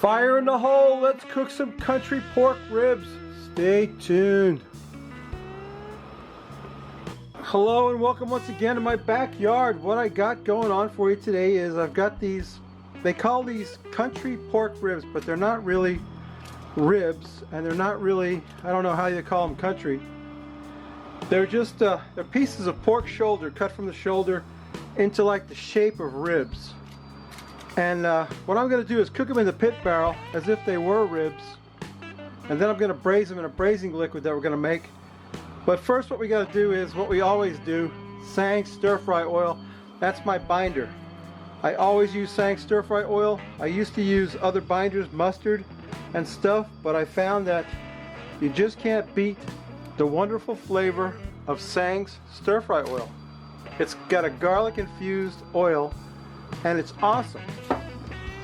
Fire in the hole, let's cook some country pork ribs. Stay tuned. Hello and welcome once again to my backyard. What I got going on for you today is I've got these, they call these country pork ribs, but they're not really ribs, and they're not really, I don't know how you call them country. They're just, they're pieces of pork shoulder cut from the shoulder into like the shape of ribs. And what I'm going to do is cook them in the pit barrel as if they were ribs. And then I'm going to braise them in a braising liquid that we're going to make. But first what we got to do is what we always do, Sang stir fry oil. That's my binder. I always use Sang stir fry oil. I used to use other binders, mustard and stuff, but I found that you just can't beat the wonderful flavor of Sang's stir fry oil. It's got a garlic infused oil and it's awesome.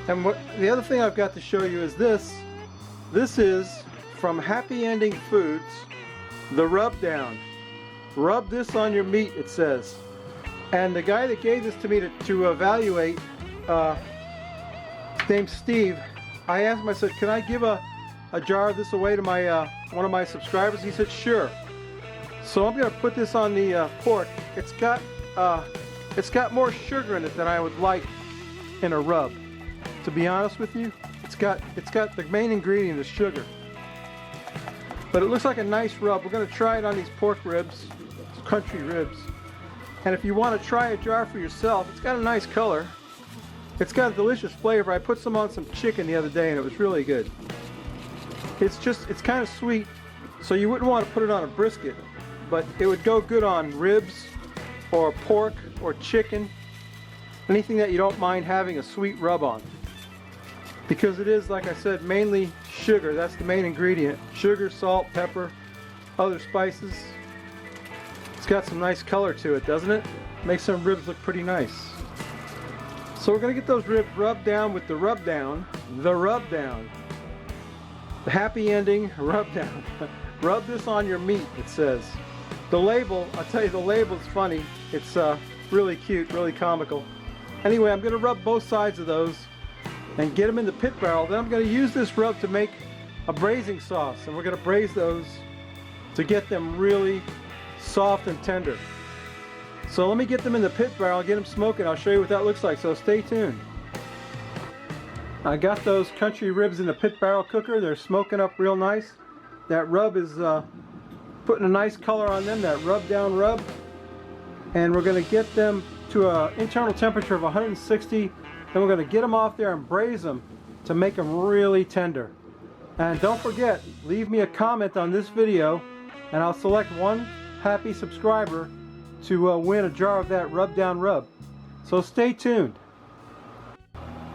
And the other thing I've got to show you is this. This is from Happy Ending Foods, the rub down. Rub this on your meat, it says. And the guy that gave this to me to evaluate, named Steve, I asked him, I said, can I give a jar of this away to my one of my subscribers? He said, sure. So I'm going to put this on the pork. It's got more sugar in it than I would like in a rub. To be honest with you, it's got the main ingredient is sugar. But it looks like a nice rub. We're going to try it on these pork ribs, country ribs. And if you want to try a jar for yourself, it's got a nice color. It's got a delicious flavor. I put some on some chicken the other day and it was really good. It's kind of sweet, so you wouldn't want to put it on a brisket, but it would go good on ribs or pork or chicken, anything that you don't mind having a sweet rub on. Because it is, like I said, mainly sugar. That's the main ingredient. Sugar, salt, pepper, other spices. It's got some nice color to it, doesn't it? Makes some ribs look pretty nice. So we're going to get those ribs rubbed down with the rub down. The rub down. The Happy Ending rub down. Rub this on your meat, it says. The label, I'll tell you, the label is funny. It's really cute, really comical. Anyway, I'm going to rub both sides of those and get them in the pit barrel. Then I'm going to use this rub to make a braising sauce, and we're going to braise those to get them really soft and tender. So let me get them in the pit barrel, get them smoking. I'll show you what that looks like, so stay tuned. I got those country ribs in the pit barrel cooker. They're smoking up real nice. That rub is putting a nice color on them, that rub down rub. And we're going to get them to an internal temperature of 160. Then we're going to get them off there and braise them to make them really tender. And don't forget, leave me a comment on this video and I'll select one happy subscriber to win a jar of that rub down rub. So stay tuned.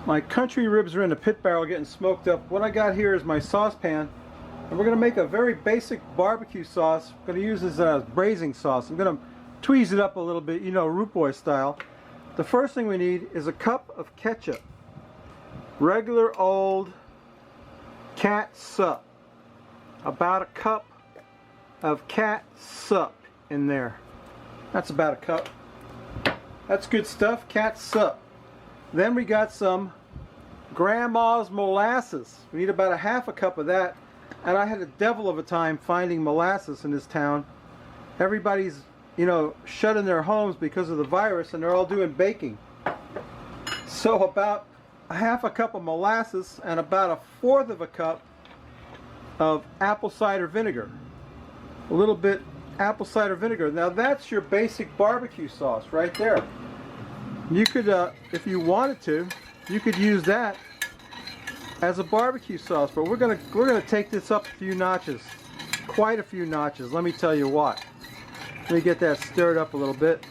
My country ribs are in the pit barrel getting smoked up. What I got here is my saucepan, and we're going to make a very basic barbecue sauce. I'm going to use this as braising sauce. I'm going to tweeze it up a little bit, you know, root boy style. The first thing we need is a cup of ketchup. Regular old catsup. About a cup of catsup in there. That's about a cup. That's good stuff, catsup. Then we got some grandma's molasses. We need about a half a cup of that. And I had a devil of a time finding molasses in this town. Everybody's, you know, shut in their homes because of the virus, and they're all doing baking. So about a half a cup of molasses and about a fourth of a cup of apple cider vinegar. A little bit apple cider vinegar. Now that's your basic barbecue sauce right there. You could, if you wanted to, you could use that as a barbecue sauce. But we're gonna take this up a few notches, quite a few notches. Let me tell you what. Let me get that stirred up a little bit,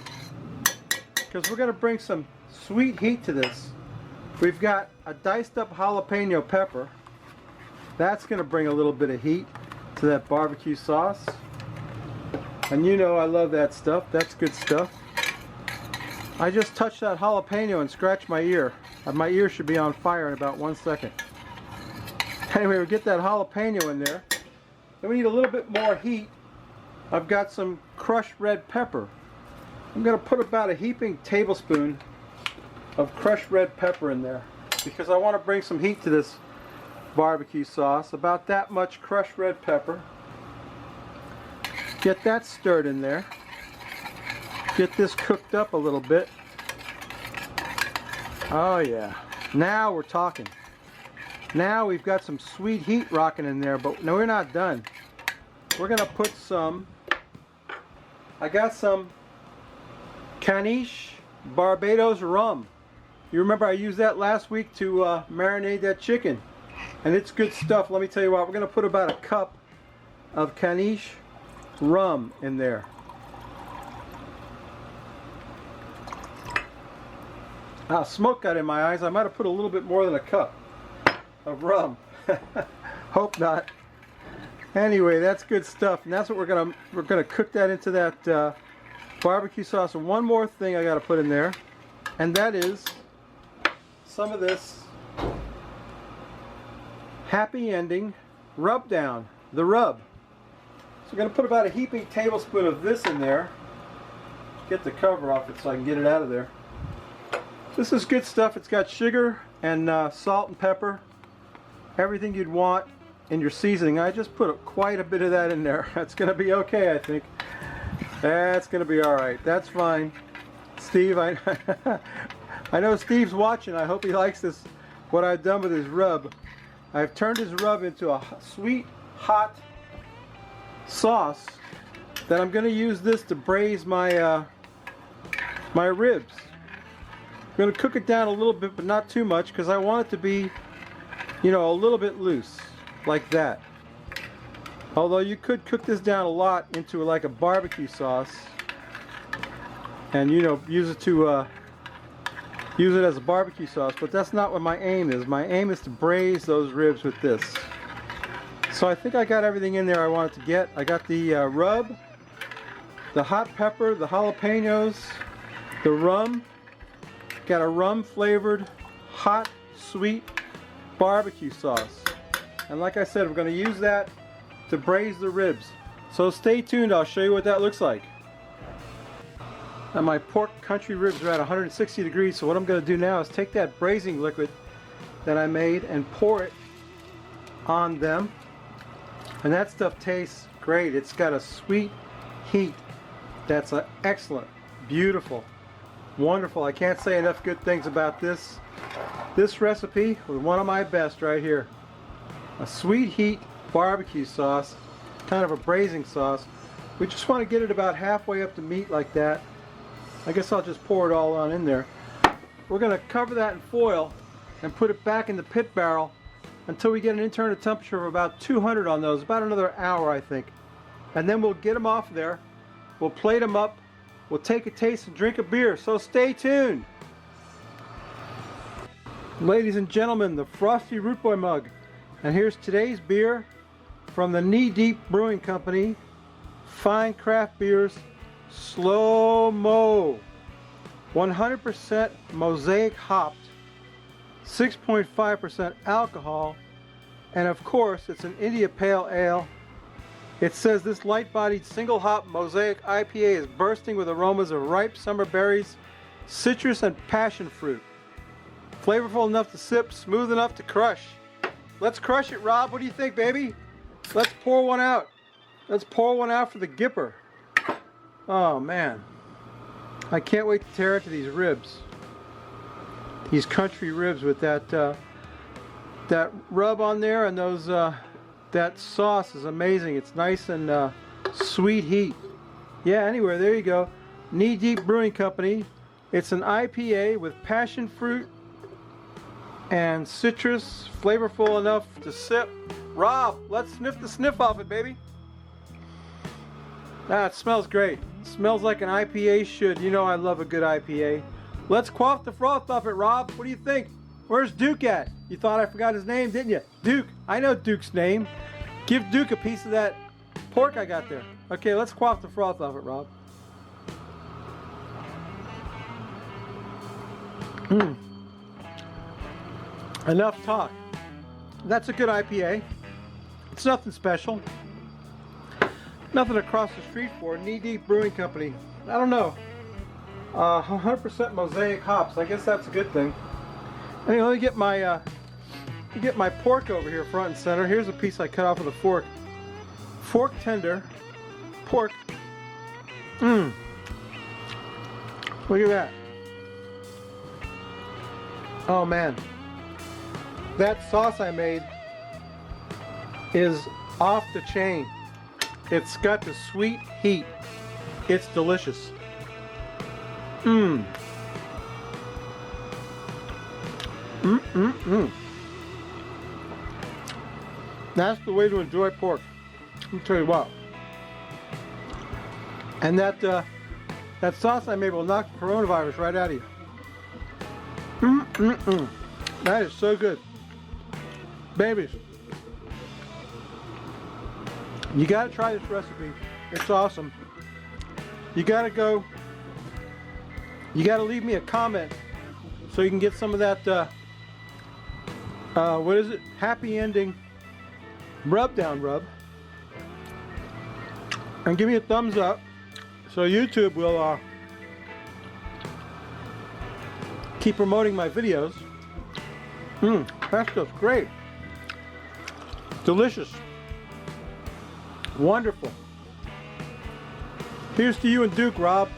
because we're going to bring some sweet heat to this. We've got a diced up jalapeno pepper. That's going to bring a little bit of heat to that barbecue sauce. And you know I love that stuff. That's good stuff. I just touched that jalapeno and scratched my ear. My ear should be on fire in about 1 second. Anyway, we get that jalapeno in there. Then we need a little bit more heat. I've got some crushed red pepper. I'm going to put about a heaping tablespoon of crushed red pepper in there because I want to bring some heat to this barbecue sauce, about that much crushed red pepper. Get that stirred in there. Get this cooked up a little bit. Oh yeah, now we're talking. Now we've got some sweet heat rocking in there, but no, we're not done. We're gonna put some, I got some Caniche Barbados rum. You remember I used that last week to marinate that chicken, and it's good stuff. Let me tell you what, we're gonna put about a cup of Caniche rum in there. Ah, smoke got in my eyes. I might have put a little bit more than a cup of rum. Hope not. Anyway, that's good stuff, and that's what we're gonna cook that into that barbecue sauce. And one more thing I got to put in there, and that is some of this happy ending rub down, the rub. So we're gonna put about a heaping tablespoon of this in there. Get the cover off it so I can get it out of there. This is good stuff. It's got sugar and salt and pepper, everything you'd want in your seasoning. I just put quite a bit of that in there. That's going to be okay, I think. That's going to be all right. That's fine. Steve, I know Steve's watching. I hope he likes this, what I've done with his rub. I've turned his rub into a sweet, hot sauce that I'm going to use this to braise my my ribs. I'm going to cook it down a little bit, but not too much, because I want it to be, you know, a little bit loose, like that. Although you could cook this down a lot into like a barbecue sauce, and you know, use it to use it as a barbecue sauce. But that's not what my aim is. My aim is to braise those ribs with this. So I think I got everything in there I wanted to get. I got the rub, the hot pepper, the jalapenos, the rum. Got a rum flavored, hot, sweet barbecue sauce. And like I said, we're going to use that to braise the ribs. So stay tuned, I'll show you what that looks like. And my pork country ribs are at 160 degrees, so what I'm going to do now is take that braising liquid that I made and pour it on them. And that stuff tastes great. It's got a sweet heat that's excellent, beautiful, wonderful. I can't say enough good things about this recipe. Was one of my best right here. A sweet heat barbecue sauce, kind of a braising sauce. We just want to get it about halfway up to meat like that. I guess I'll just pour it all on in there. We're going to cover that in foil and put it back in the pit barrel until we get an internal temperature of about 200 on those, about another hour I think. And then we'll get them off there, we'll plate them up, we'll take a taste and drink a beer, so stay tuned. Ladies and gentlemen, the Frosty Root Boy mug. And here's today's beer from the Knee Deep Brewing Company, Fine Craft Beers, Slow Mo. 100% mosaic hopped, 6.5% alcohol, and of course it's an India Pale Ale. It says this light-bodied single hop mosaic IPA is bursting with aromas of ripe summer berries, citrus, and passion fruit. Flavorful enough to sip, smooth enough to crush. Let's crush it, Rob. What do you think, baby? Let's pour one out. Let's pour one out for the Gipper. Oh man, I can't wait to tear into these ribs. These country ribs with that that rub on there, and those that sauce is amazing. It's nice and sweet heat. Yeah, anyway, there you go. Knee Deep Brewing Company. It's an IPA with passion fruit and citrus, flavorful enough to sip. Rob, let's sniff the sniff off it, baby. Ah, it smells great. It smells like an IPA should. You know I love a good IPA. Let's quaff the froth off it, Rob. What do you think? Where's Duke at? You thought I forgot his name, didn't you? Duke. I know Duke's name. Give Duke a piece of that pork I got there. Okay, let's quaff the froth off it, Rob. Enough talk. That's a good IPA. It's nothing special. Nothing across the street for. Knee Deep Brewing Company. I don't know. 100% mosaic hops. I guess that's a good thing. Anyway, let me to get my pork over here front and center. Here's a piece I cut off with a fork. Fork tender pork. Mmm. Look at that. Oh man. That sauce I made is off the chain. It's got the sweet heat. It's delicious. Mmm. That's the way to enjoy pork. Let me tell you what. And that sauce I made will knock the coronavirus right out of you. That is so good. Babies, you gotta try this recipe. It's awesome. You gotta leave me a comment so you can get some of that what is it? Happy ending rub down rub. And give me a thumbs up so YouTube will keep promoting my videos. That stuff's great. Delicious. Wonderful. Here's to you and Duke, Rob.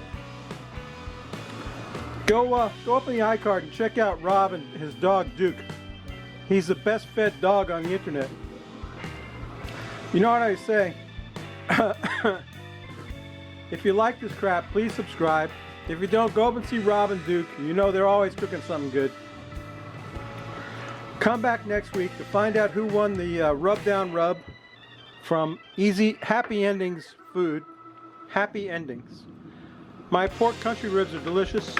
Go up in the iCard and check out Rob and his dog Duke. He's the best fed dog on the internet. You know what I say? If you like this crap, please subscribe. If you don't, go up and see Rob and Duke. You know they're always cooking something good. Come back next week to find out who won the rub down rub from Happy Endings Food. Happy Endings. My pork country ribs are delicious.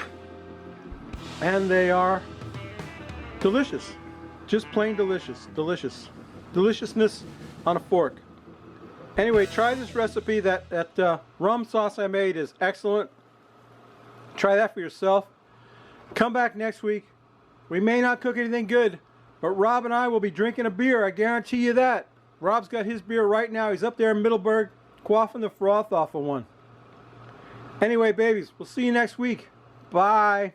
And they are delicious. Just plain delicious. Delicious. Deliciousness on a fork. Anyway, try this recipe. That rum sauce I made is excellent. Try that for yourself. Come back next week. We may not cook anything good, but Rob and I will be drinking a beer. I guarantee you that. Rob's got his beer right now. He's up there in Middleburg, quaffing the froth off of one. Anyway, babies, we'll see you next week. Bye.